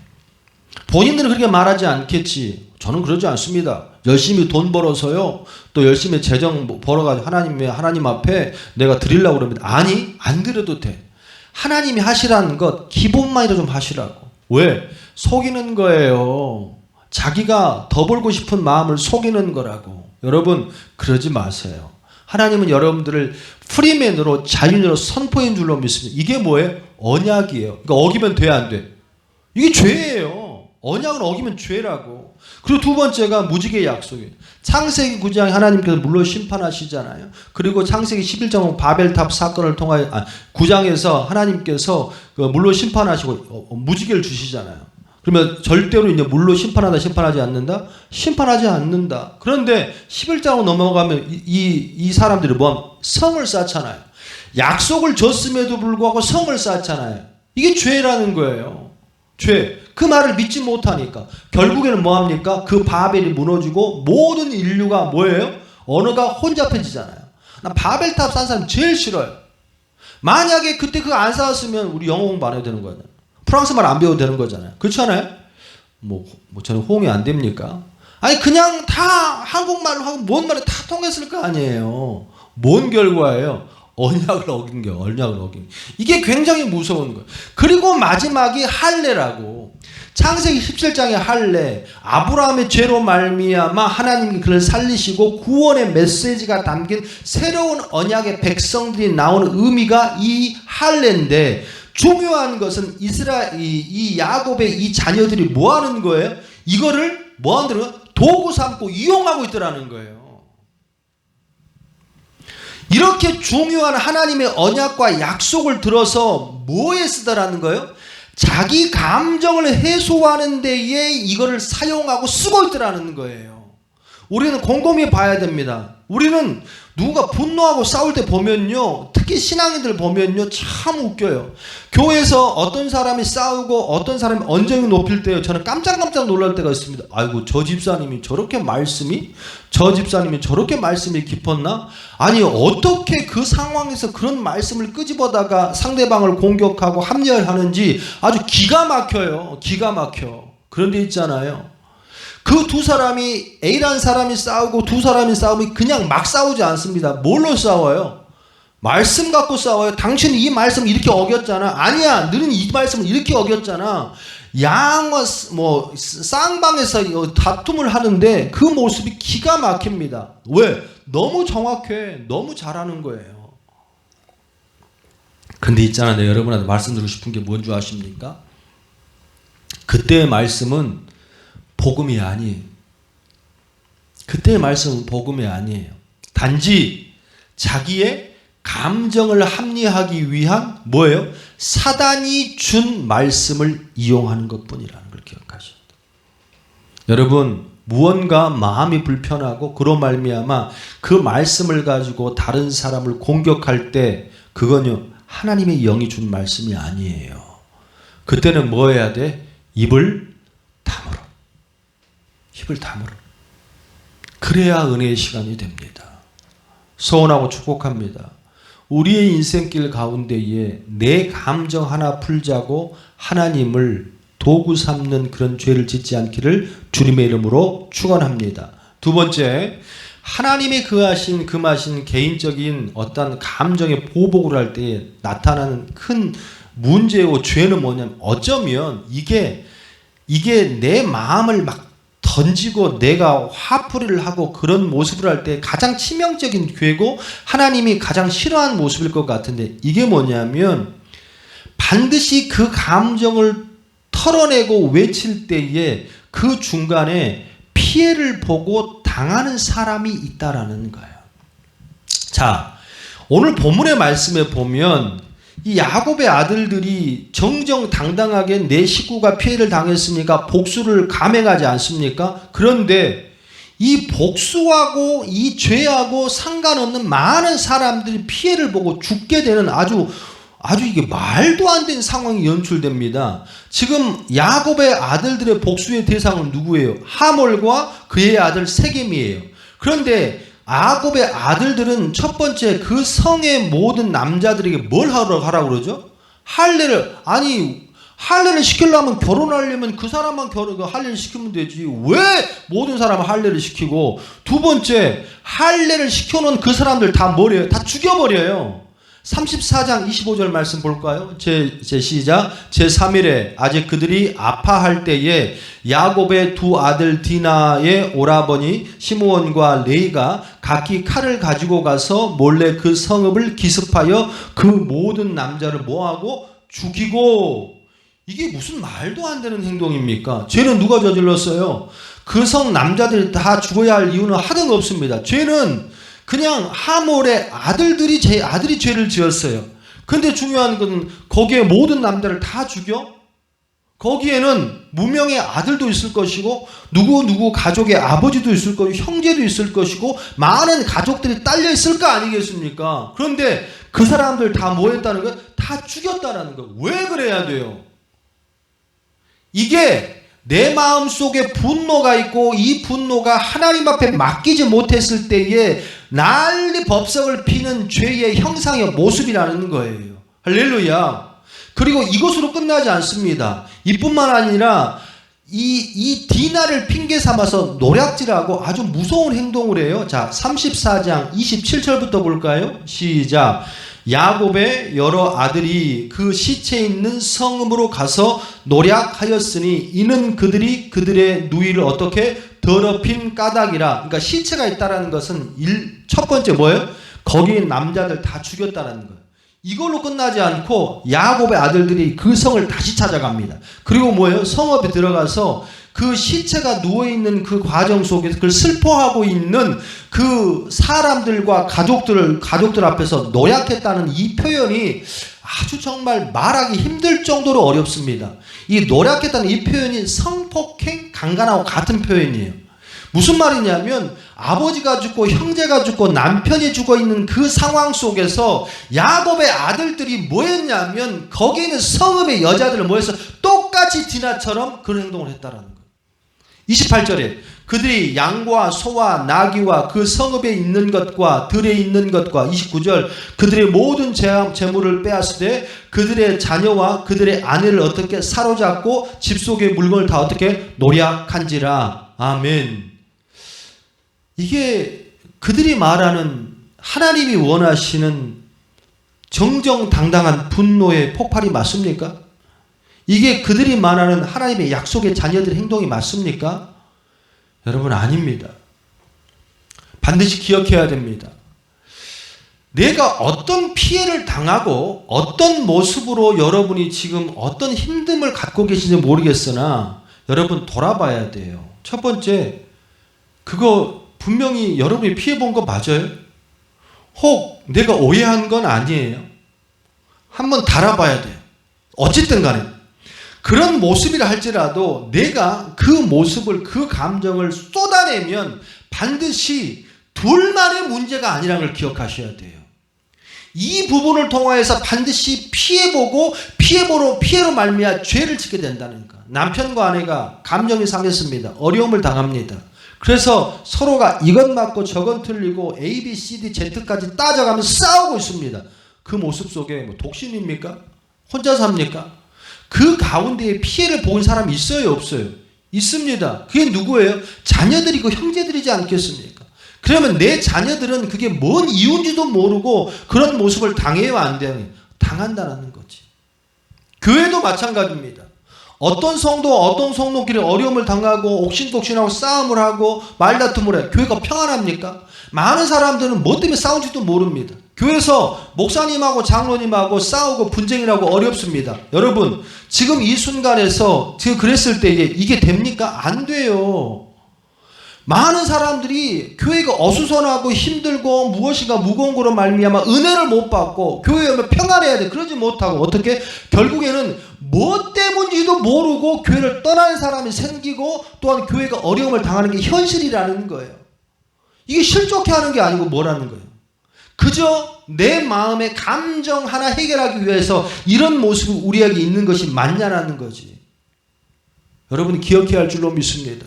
본인들은 그렇게 말하지 않겠지. 저는 그러지 않습니다. 열심히 돈 벌어서요. 또 열심히 재정 벌어가지고 하나님 앞에 내가 드리려고 그럽니다. 아니, 안 드려도 돼. 하나님이 하시라는 것 기본만이라도 좀 하시라고. 왜? 속이는 거예요. 자기가 더 벌고 싶은 마음을 속이는 거라고. 여러분 그러지 마세요. 하나님은 여러분들을 프리맨으로 자유인으로 선포인 줄로 믿습니다. 이게 뭐예요? 언약이에요. 그러니까 어기면 돼, 안 돼? 이게 죄예요. 언약을 어기면 죄라고. 그리고 두 번째가 무지개의 약속이에요. 창세기 9장에 하나님께서 물로 심판하시잖아요. 그리고 창세기 11장 바벨탑 사건을 통하여 9장에서 하나님께서 그 물로 심판하시고 무지개를 주시잖아요. 그러면 절대로 이제 물로 심판하지 않는다? 심판하지 않는다. 그런데 11장으로 넘어가면 이 사람들이 성을 쌓잖아요. 약속을 줬음에도 불구하고 성을 쌓잖아요. 이게 죄라는 거예요. 죄. 그 말을 믿지 못하니까 결국에는 뭐합니까? 그 바벨이 무너지고 모든 인류가 뭐예요? 언어가 혼잡해지잖아요. 나 바벨탑 쌓은 사람 제일 싫어요. 만약에 그때 그거 안 쌓았으면 우리 영어 공부 안 해도 되는 거잖아요. 프랑스 말 안 배워도 되는 거잖아요. 그렇지 않아요? 저는 호응이 안 됩니까? 아니 그냥 다 한국말로 하고 뭔 말을 다 통했을 거 아니에요. 뭔 결과예요? 언약을 어긴 게 언약을 어긴. 이게 굉장히 무서운 거예요. 그리고 마지막이 할례라고. 창세기 17장의 할례. 아브라함의 죄로 말미암아 하나님이 그를 살리시고 구원의 메시지가 담긴 새로운 언약의 백성들이 나오는 의미가 이 할례인데, 중요한 것은 이 야곱의 이 자녀들이 뭐 하는 거예요? 이거를 뭐 하는 거예요? 도구 삼고 이용하고 있더라는 거예요. 이렇게 중요한 하나님의 언약과 약속을 들어서 뭐에 쓰다라는 거예요? 자기 감정을 해소하는 데에 이거를 사용하고 쓰고 있더라는 거예요. 우리는 곰곰이 봐야 됩니다. 우리는 누가 분노하고 싸울 때 보면요, 특히 신앙인들 보면요, 참 웃겨요. 교회에서 어떤 사람이 싸우고 어떤 사람이 언쟁을 높일 때요, 저는 깜짝 놀랄 때가 있습니다. 아이고, 저 집사님이 저렇게 말씀이 깊었나? 아니, 어떻게 그 상황에서 그런 말씀을 끄집어다가 상대방을 공격하고 합리화하는지 아주 기가 막혀요. 기가 막혀. 그런 데 있잖아요. 그 두 사람이, A라는 사람이 싸우고 두 사람이 싸우면 그냥 막 싸우지 않습니다. 뭘로 싸워요? 말씀 갖고 싸워요. 당신이 이 말씀을 이렇게 어겼잖아. 아니야, 너는 이 말씀을 이렇게 어겼잖아. 양과 쌍방에서 다툼을 하는데 그 모습이 기가 막힙니다. 왜? 너무 정확해. 너무 잘하는 거예요. 근데 있잖아, 내가 여러분한테 말씀드리고 싶은 게 뭔 줄 아십니까? 그때의 말씀은 복음이 아니에요. 그때의 말씀은 복음이 아니에요. 단지 자기의 감정을 합리화하기 위한 뭐예요? 사단이 준 말씀을 이용하는 것뿐이라는 걸 기억하셔야 돼요. 여러분, 무언가 마음이 불편하고 그로 말미암아 그 말씀을 가지고 다른 사람을 공격할 때 그건요, 하나님의 영이 준 말씀이 아니에요. 그때는 뭐 해야 돼? 입을 다물어. 입을 다물어. 그래야 은혜의 시간이 됩니다. 소원하고 축복합니다. 우리의 인생길 가운데에 내 감정 하나 풀자고 하나님을 도구 삼는 그런 죄를 짓지 않기를 주님의 이름으로 축원합니다. 두 번째, 하나님이 금하신 개인적인 어떤 감정의 보복을 할 때 나타나는 큰 문제고 죄는 뭐냐면, 어쩌면 이게 내 마음을 막 던지고 내가 화풀이를 하고 그런 모습을 할 때 가장 치명적인 죄고 하나님이 가장 싫어하는 모습일 것 같은데, 이게 뭐냐면 반드시 그 감정을 털어내고 외칠 때에 그 중간에 피해를 보고 당하는 사람이 있다라는 거예요. 자, 오늘 본문의 말씀에 보면 이 야곱의 아들들이 정정당당하게 내 식구가 피해를 당했으니까 복수를 감행하지 않습니까? 그런데 이 복수하고 이 죄하고 상관없는 많은 사람들이 피해를 보고 죽게 되는 아주 이게 말도 안 되는 상황이 연출됩니다. 지금 야곱의 아들들의 복수의 대상은 누구예요? 하몰과 그의 아들 세겜이에요. 그런데 야곱의 아들들은 첫 번째 그 성의 모든 남자들에게 뭘 하라고 그러죠? 할례를. 아니, 할례를 시키려면 결혼하려면 그 사람만 할례를 시키면 되지. 왜 모든 사람을 할례를 시키고, 두 번째, 할례를 시켜놓은 그 사람들 다 뭐래요? 다 죽여버려요. 34장 25절 말씀 볼까요? 제 시작. 제3일에 아직 그들이 아파할 때에 야곱의 두 아들 디나의 오라버니 시므온과 레이가 각기 칼을 가지고 가서 몰래 그 성읍을 기습하여 그 모든 남자를 뭐하고 죽이고. 이게 무슨 말도 안 되는 행동입니까? 죄는 누가 저질렀어요? 그 성 남자들이 다 죽어야 할 이유는 하등 없습니다. 죄는 그냥 하몰의 아들이 죄를 지었어요. 근데 중요한 건 거기에 모든 남자를 다 죽여? 거기에는 무명의 아들도 있을 것이고 누구 가족의 아버지도 있을 것이고 형제도 있을 것이고 많은 가족들이 딸려 있을 거 아니겠습니까? 그런데 그 사람들 다 뭐 했다는 거예요? 다 죽였다는 거예요. 왜 그래야 돼요? 이게 내 마음속에 분노가 있고 이 분노가 하나님 앞에 맡기지 못했을 때에 난리 법석을 피는 죄의 형상의 모습이라는 거예요. 할렐루야. 그리고 이것으로 끝나지 않습니다. 이뿐만 아니라 이 디나를 핑계 삼아서 노략질하고 아주 무서운 행동을 해요. 자, 34장 27절부터 볼까요? 시작. 야곱의 여러 아들이 그 시체 있는 성읍으로 가서 노략하였으니 이는 그들이 그들의 누이를 어떻게 더럽힌 까닭이라. 그러니까 시체가 있다라는 것은 첫 번째 뭐예요? 거기 남자들 다 죽였다라는 거예요. 이걸로 끝나지 않고 야곱의 아들들이 그 성을 다시 찾아갑니다. 그리고 뭐예요? 성읍에 들어가서 그 시체가 누워있는 그 과정 속에서 그걸 슬퍼하고 있는 그 사람들과 가족들 앞에서 노약했다는 이 표현이 아주 정말 말하기 힘들 정도로 어렵습니다. 이 노약했다는 이 표현이 성폭행, 강간하고 같은 표현이에요. 무슨 말이냐면 아버지가 죽고 형제가 죽고 남편이 죽어있는 그 상황 속에서 야곱의 아들들이 뭐 했냐면 거기에 있는 성읍의 여자들을 모여서 똑같이 디나처럼 그런 행동을 했다라는 거예요. 28절에 그들이 양과 소와 나귀와 그 성읍에 있는 것과 들에 있는 것과 29절 그들의 모든 재물을 빼앗으되 그들의 자녀와 그들의 아내를 어떻게 사로잡고 집 속의 물건을 다 어떻게 노략한지라. 아멘. 이게 그들이 말하는 하나님이 원하시는 정정당당한 분노의 폭발이 맞습니까? 이게 그들이 말하는 하나님의 약속의 자녀들의 행동이 맞습니까? 여러분, 아닙니다. 반드시 기억해야 됩니다. 내가 어떤 피해를 당하고 어떤 모습으로 여러분이 지금 어떤 힘듦을 갖고 계신지 모르겠으나 여러분 돌아봐야 돼요. 첫 번째, 그거 분명히 여러분이 피해본 거 맞아요? 혹 내가 오해한 건 아니에요? 한번 달아봐야 돼요. 어쨌든 간에 그런 모습이라 할지라도 내가 그 모습을 그 감정을 쏟아내면 반드시 둘만의 문제가 아니라는 걸 기억하셔야 돼요. 이 부분을 통하여서 반드시 피해보고 피해로 말미암아 죄를 짓게 된다는 거. 남편과 아내가 감정이 상했습니다. 어려움을 당합니다. 그래서 서로가 이건 맞고 저건 틀리고 A, B, C, D, Z까지 따져가면서 싸우고 있습니다. 그 모습 속에 뭐 독신입니까? 혼자 삽니까? 그 가운데에 피해를 본 사람이 있어요, 없어요? 있습니다. 그게 누구예요? 자녀들이고 형제들이지 않겠습니까? 그러면 내 자녀들은 그게 뭔 이유인지도 모르고 그런 모습을 당해요, 안 돼요? 당한다는 거지. 교회도 마찬가지입니다. 어떤 성도끼리 어려움을 당하고 옥신독신하고 싸움을 하고 말다툼을 해요. 교회가 평안합니까? 많은 사람들은 뭐 때문에 싸운지도 모릅니다. 교회에서 목사님하고 장로님하고 싸우고 분쟁을 하고 어렵습니다. 여러분, 지금 이 순간에서 제가 그랬을 때에 이게 됩니까? 안 돼요. 많은 사람들이 교회가 어수선하고 힘들고 무엇인가 무거운 거로 말미암아 은혜를 못 받고 교회에 오면 평안해야 돼. 그러지 못하고 어떻게 결국에는 뭐 때문인지도 모르고 교회를 떠나는 사람이 생기고 또한 교회가 어려움을 당하는 게 현실이라는 거예요. 이게 실족해 하는 게 아니고 뭐라는 거예요. 그저 내 마음의 감정 하나 해결하기 위해서 이런 모습이 우리에게 있는 것이 맞냐라는 거지. 여러분이 기억해야 할 줄로 믿습니다.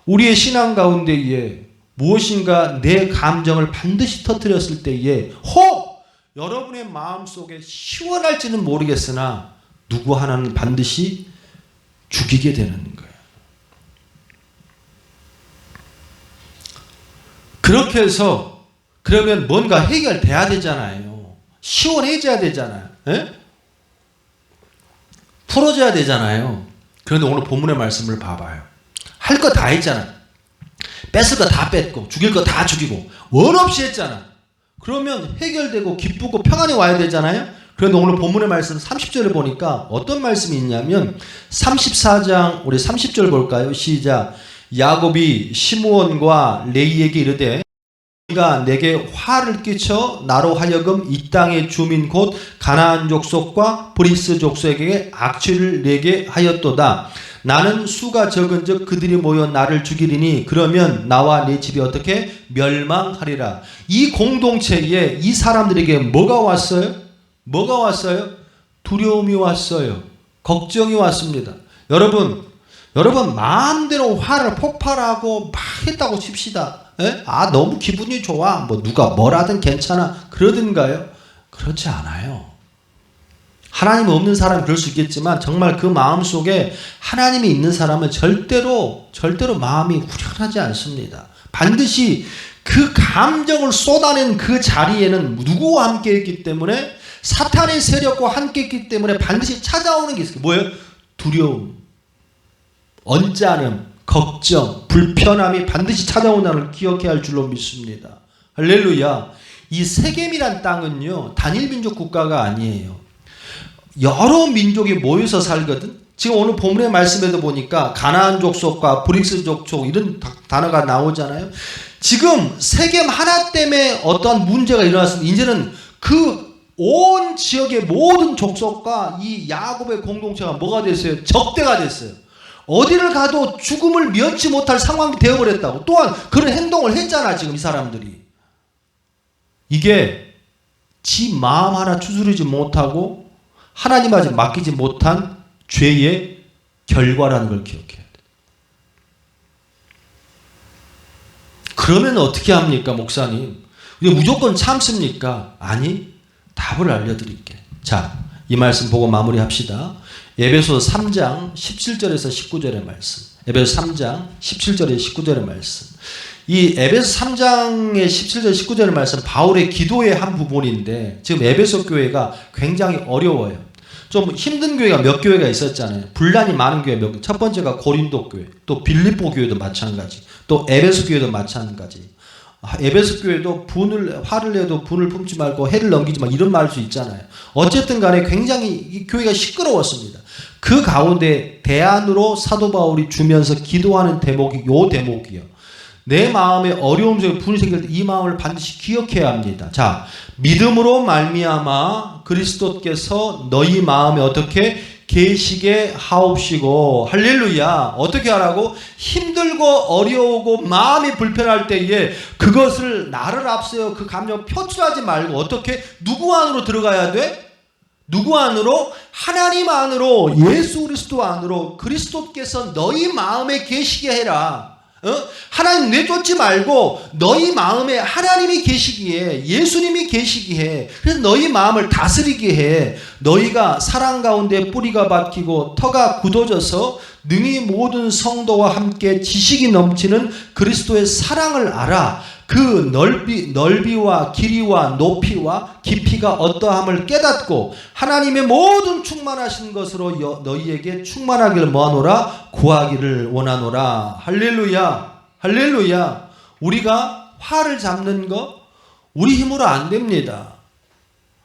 우리의 신앙 가운데에 무엇인가 내 감정을 반드시 터뜨렸을 때에 혹 여러분의 마음속에 시원할지는 모르겠으나 누구 하나는 반드시 죽이게 되는 거예요. 그렇게 해서 그러면 뭔가 해결돼야 되잖아요. 시원해져야 되잖아요. 에? 풀어져야 되잖아요. 그런데 오늘 본문의 말씀을 봐봐요. 할 거 다 했잖아. 뺏을 거 다 뺐고 죽일 거 다 죽이고 원 없이 했잖아. 그러면 해결되고 기쁘고 평안이 와야 되잖아요. 그런데 오늘 본문의 말씀 30절을 보니까 어떤 말씀이 있냐면 34장 우리 30절 볼까요? 시작. 야곱이 시므온과 레위에게 이르되 네가 내게 화를 끼쳐 나로 하여금 이 땅의 주민 곧 가나안 족속과 브리스 족속에게 악취를 내게 하였도다. 나는 수가 적은즉 그들이 모여 나를 죽이리니 그러면 나와 내 집이 어떻게 멸망하리라. 이 공동체에 이 사람들에게 뭐가 왔어요? 뭐가 왔어요? 두려움이 왔어요. 걱정이 왔습니다. 여러분 마음대로 화를 폭발하고 막 했다고 칩시다. 에? 아 너무 기분이 좋아. 뭐 누가 뭐라든 괜찮아. 그러든가요? 그렇지 않아요. 하나님 없는 사람은 그럴 수 있겠지만 정말 그 마음속에 하나님이 있는 사람은 절대로 마음이 후련하지 않습니다. 반드시 그 감정을 쏟아낸 그 자리에는 누구와 함께 있기 때문에 사탄의 세력과 함께 있기 때문에 반드시 찾아오는 게 있어요. 뭐예요? 두려움, 언짢음, 걱정, 불편함이 반드시 찾아온다는 걸 기억해야 할 줄로 믿습니다. 할렐루야. 이 세겜이란 땅은요 단일 민족 국가가 아니에요. 여러 민족이 모여서 살거든. 지금 오늘 본문의 말씀에도 보니까 가나안 족속과 브릭스 족속 이런 단어가 나오잖아요. 지금 세겜 하나 때문에 어떠한 문제가 일어났으면 이제는 그 온 지역의 모든 족속과 이 야곱의 공동체가 뭐가 됐어요? 적대가 됐어요. 어디를 가도 죽음을 면치 못할 상황이 되어버렸다고. 또한 그런 행동을 했잖아 지금 이 사람들이. 이게 지 마음 하나 추스르지 못하고 하나님한테 맡기지 못한 죄의 결과라는 걸 기억해야 돼. 그러면 어떻게 합니까 목사님? 무조건 참습니까? 아니, 답을 알려드릴게. 자, 이 말씀 보고 마무리합시다. 에베소 3장 17절에서 19절의 말씀. 에베소 3장 17절에서 19절의 말씀. 이 에베소 3장의 17절 19절의 말씀 바울의 기도의 한 부분인데 지금 에베소 교회가 굉장히 어려워요. 좀 힘든 교회가 몇 교회가 있었잖아요. 분란이 많은 교회 몇 개. 첫 번째가 고린도 교회, 또 빌립보 교회도 마찬가지, 또 에베소 교회도 마찬가지. 에베소 교회도 화를 내도 분을 품지 말고 해를 넘기지 마 이런 말 수 있잖아요. 어쨌든 간에 굉장히 이 교회가 시끄러웠습니다. 그 가운데 대안으로 사도 바울이 주면서 기도하는 대목이 요 대목이에요. 내 마음에 어려움 속에 분이 생길 때 이 마음을 반드시 기억해야 합니다. 자, 믿음으로 말미암아 그리스도께서 너희 마음에 어떻게 계시게 하옵시고. 할렐루야. 어떻게 하라고? 힘들고 어려우고 마음이 불편할 때에 그것을 나를 앞세워 그 감정을 표출하지 말고 어떻게 누구 안으로 들어가야 돼? 누구 안으로? 하나님 안으로, 예수 그리스도 안으로 그리스도께서 너희 마음에 계시게 해라. 하나님 내쫓지 말고 너희 마음에 하나님이 계시기에 예수님이 계시기에 그래서 너희 마음을 다스리게 해. 너희가 사랑 가운데 뿌리가 박히고 터가 굳어져서 능히 모든 성도와 함께 지식이 넘치는 그리스도의 사랑을 알아. 그 넓이와 길이와 높이와 깊이가 어떠함을 깨닫고 하나님의 모든 충만하신 것으로 너희에게 충만하기를 뭐하노라? 구하기를 원하노라. 할렐루야. 할렐루야. 우리가 화를 잡는 거 우리 힘으로 안 됩니다.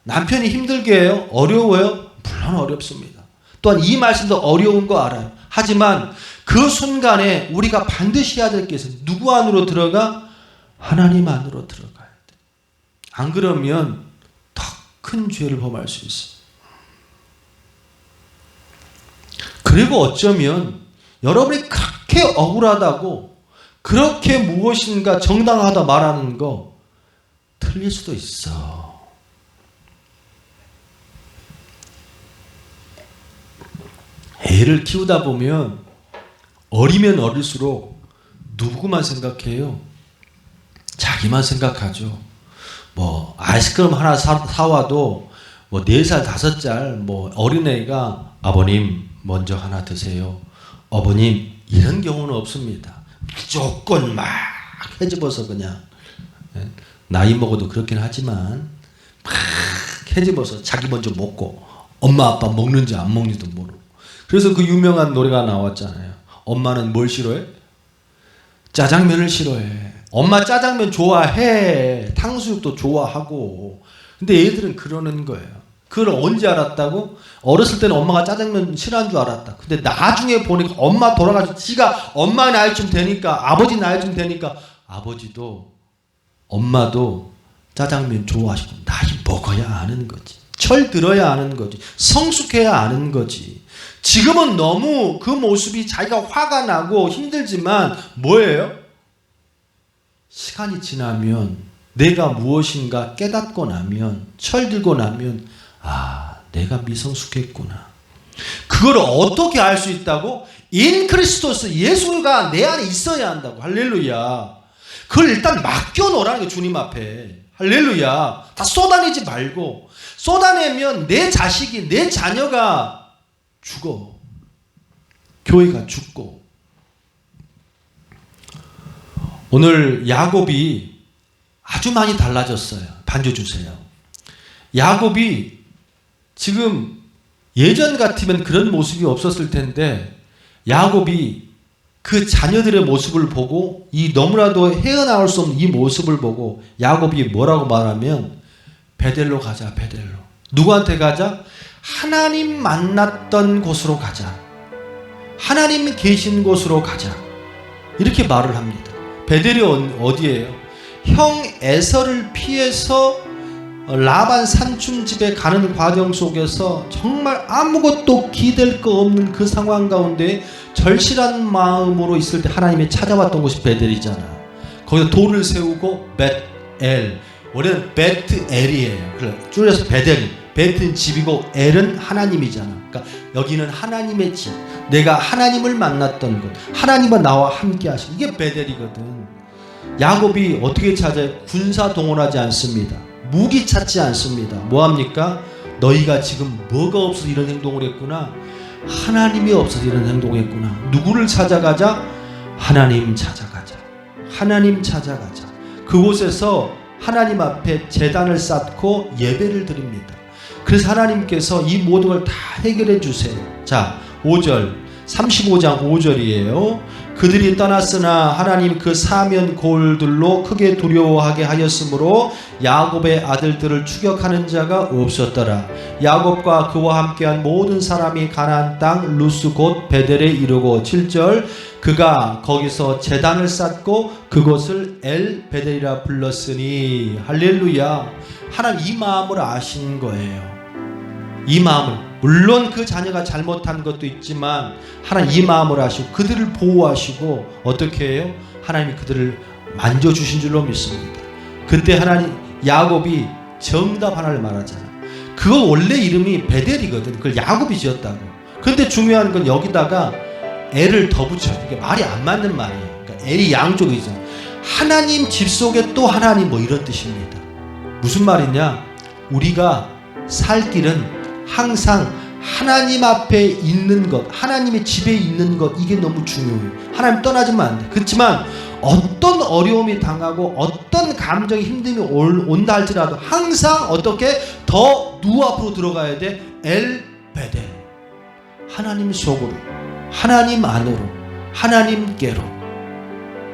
남편이 힘들게 해요? 어려워요? 물론 어렵습니다. 또한 이 말씀도 어려운 거 알아요. 하지만 그 순간에 우리가 반드시 해야 될 게 있어요. 누구 안으로 들어가? 하나님 안으로 들어가야 돼. 안 그러면 더 큰 죄를 범할 수 있어. 그리고 어쩌면 여러분이 그렇게 억울하다고 그렇게 무엇인가 정당하다 말하는 거 틀릴 수도 있어. 애를 키우다 보면 어리면 어릴수록 누구만 생각해요? 자기만 생각하죠. 뭐 아이스크림 하나 사와도 뭐 4살 5살 뭐 어린애가 아버님 먼저 하나 드세요. 어머님 이런 경우는 없습니다. 무조건 막 헤집어서 그냥 나이 먹어도 그렇긴 하지만 막 헤집어서 자기 먼저 먹고 엄마 아빠 먹는지 안 먹는지도 모르고. 그래서 그 유명한 노래가 나왔잖아요. 엄마는 뭘 싫어해? 짜장면을 싫어해. 엄마 짜장면 좋아해. 탕수육도 좋아하고. 근데 애들은 그러는 거예요. 그걸 언제 알았다고? 어렸을 때는 엄마가 짜장면 싫어하는 줄 알았다. 근데 나중에 보니까 엄마 돌아가서 지가 엄마 나이쯤 되니까 아버지 나이쯤 되니까 아버지도 엄마도 짜장면 좋아하시고 나이 먹어야 아는 거지. 철 들어야 아는 거지. 성숙해야 아는 거지. 지금은 너무 그 모습이 자기가 화가 나고 힘들지만 뭐예요? 시간이 지나면 내가 무엇인가 깨닫고 나면 철들고 나면 아 내가 미성숙했구나. 그걸 어떻게 알 수 있다고? 인 크리스토스 예수가 내 안에 있어야 한다고. 할렐루야. 그걸 일단 맡겨놓으라는 게 주님 앞에. 할렐루야. 다 쏟아내지 말고. 쏟아내면 내 자식이 내 자녀가 죽어. 교회가 죽고. 오늘 야곱이 아주 많이 달라졌어요. 반주 주세요. 야곱이 지금 예전 같으면 그런 모습이 없었을 텐데 야곱이 그 자녀들의 모습을 보고 이 너무나도 헤어나올 수 없는 이 모습을 보고 야곱이 뭐라고 말하면 베델로 가자. 베델로. 누구한테 가자? 하나님 만났던 곳으로 가자. 하나님 계신 곳으로 가자. 이렇게 말을 합니다. 베델이 어디예요? 형 에서를 피해서 라반 삼촌 집에 가는 과정 속에서 정말 아무것도 기댈 거 없는 그 상황 가운데 절실한 마음으로 있을 때 하나님이 찾아왔던 곳이 베델이잖아. 거기서 돌을 세우고 벳엘, 원래는 베트엘이에요. 줄여서 베델. 베트는 집이고 엘은 하나님이잖아. 그러니까 여기는 하나님의 집. 내가 하나님을 만났던 곳. 하나님은 나와 함께 하신. 이게 베델이거든. 야곱이 어떻게 찾아요? 군사 동원하지 않습니다. 무기 찾지 않습니다. 뭐합니까? 너희가 지금 뭐가 없어서 이런 행동을 했구나. 하나님이 없어서 이런 행동을 했구나. 누구를 찾아가자? 하나님 찾아가자. 하나님 찾아가자. 그곳에서 하나님 앞에 제단을 쌓고 예배를 드립니다. 그래서 하나님께서 이 모든 걸 다 해결해 주세요. 자, 5절 35장 5절이에요. 그들이 떠났으나 하나님 그 사면 고을들로 크게 두려워하게 하였으므로 야곱의 아들들을 추격하는 자가 없었더라. 야곱과 그와 함께한 모든 사람이 가나안 땅 루스 곧 베델에 이르고 7절 그가 거기서 제단을 쌓고 그곳을 엘 베델이라 불렀으니. 할렐루야. 하나님 이 마음을 아신 거예요. 이 마음을, 물론 그 자녀가 잘못한 것도 있지만 하나님 이 마음을 아시고 그들을 보호하시고 어떻게 해요? 하나님이 그들을 만져주신 줄로 믿습니다. 그때 하나님 야곱이 정답 하나를 말하잖아. 그거 원래 이름이 베델이거든. 그걸 야곱이 지었다고. 그런데 중요한 건 여기다가 애를 더 붙여요. 이게 말이 안 맞는 말이에요. 그러니까 애이 양쪽이죠. 하나님 집 속에 또 하나님 뭐 이런 뜻입니다. 무슨 말이냐? 우리가 살 길은 항상 하나님 앞에 있는 것, 하나님의 집에 있는 것, 이게 너무 중요해요. 하나님 떠나지면 안 돼. 그렇지만 어떤 어려움이 당하고 어떤 감정이 힘듦이 온다 할지라도 항상 어떻게 더 누구 앞으로 들어가야 돼? 엘 베델. 하나님 속으로, 하나님 안으로, 하나님께로.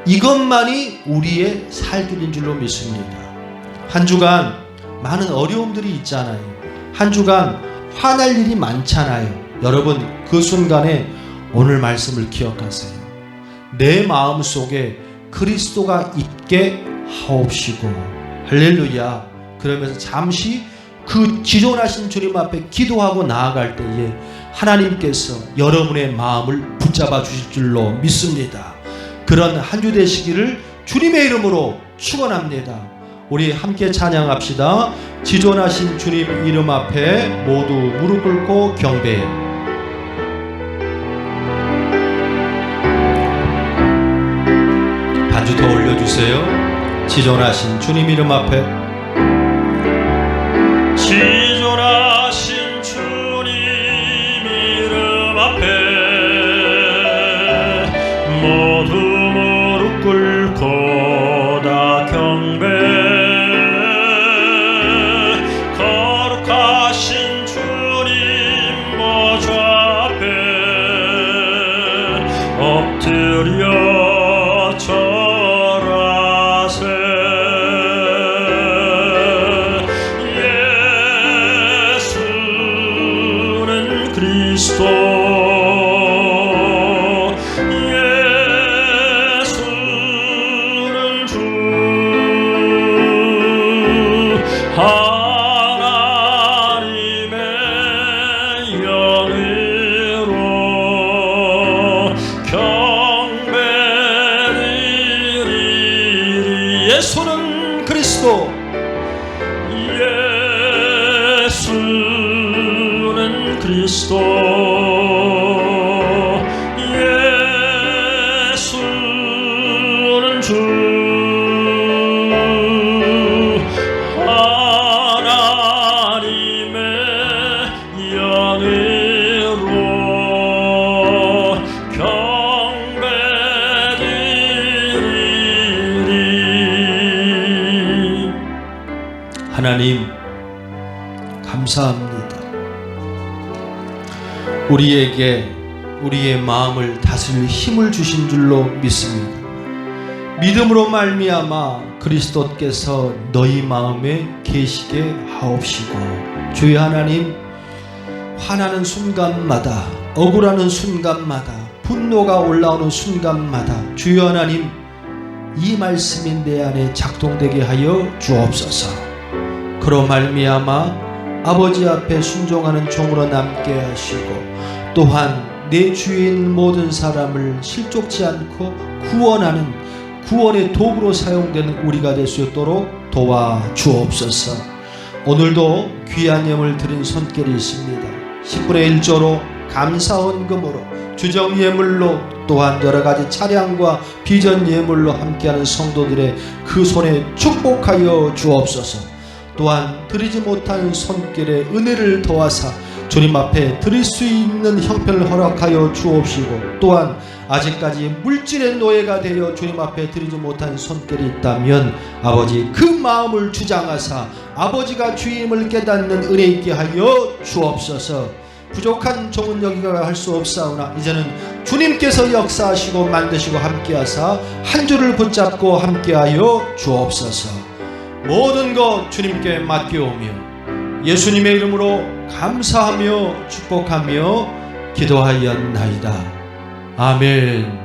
이것만이 우리의 살 길인 줄로 믿습니다. 한 주간 많은 어려움들이 있잖아요. 한 주간 화날 일이 많잖아요. 여러분 그 순간에 오늘 말씀을 기억하세요. 내 마음 속에 그리스도가 있게 하옵시고. 할렐루야. 그러면서 잠시 그 지존하신 주님 앞에 기도하고 나아갈 때에 하나님께서 여러분의 마음을 붙잡아 주실 줄로 믿습니다. 그런 한 주 되시기를 주님의 이름으로 축원합니다. 우리 함께 찬양합시다. 지존하신 주님 이름 앞에 모두 무릎 꿇고 경배해. 반주 더 올려주세요. 지존하신 주님 이름 앞에. 지존하신 주님 그리스도 예수는 주 하나님의 영으로 경배드리리. 예수는 그리스도 예수는 그리스도 예수는 주 하나님의 영으로 경배드리리. 하나님 감사합니다. 우리에게 우리의 마음을 다스릴 힘을 주신 줄로 믿습니다. 믿음으로 말미암아 그리스도께서 너희 마음에 계시게 하옵시고, 주여 하나님, 화나는 순간마다, 억울하는 순간마다, 분노가 올라오는 순간마다 주여 하나님, 이 말씀이 내 안에 작동되게 하여 주옵소서. 그로 말미암아 아버지 앞에 순종하는 종으로 남게 하시고, 또한 내 주위에 있는 모든 사람을 실족치 않고 구원하는 구원의 도구로 사용되는 우리가 될 수 있도록 도와주옵소서. 오늘도 귀한 예물 드린 손길이 있습니다. 10분의 1조로 감사헌금으로 주정 예물로 또한 여러가지 차량과 비전 예물로 함께하는 성도들의 그 손에 축복하여 주옵소서. 또한 드리지 못한 손길에 은혜를 더하사 주님 앞에 드릴 수 있는 형편을 허락하여 주옵시고, 또한 아직까지 물질의 노예가 되어 주님 앞에 드리지 못한 손길이 있다면 아버지 그 마음을 주장하사 아버지가 주임을 깨닫는 은혜 있게 하여 주옵소서. 부족한 종은 여기가 할 수 없사오나 이제는 주님께서 역사하시고 만드시고 함께하사 한 줄을 붙잡고 함께하여 주옵소서. 모든 것 주님께 맡겨오며 예수님의 이름으로 감사하며 축복하며 기도하였나이다. 아멘.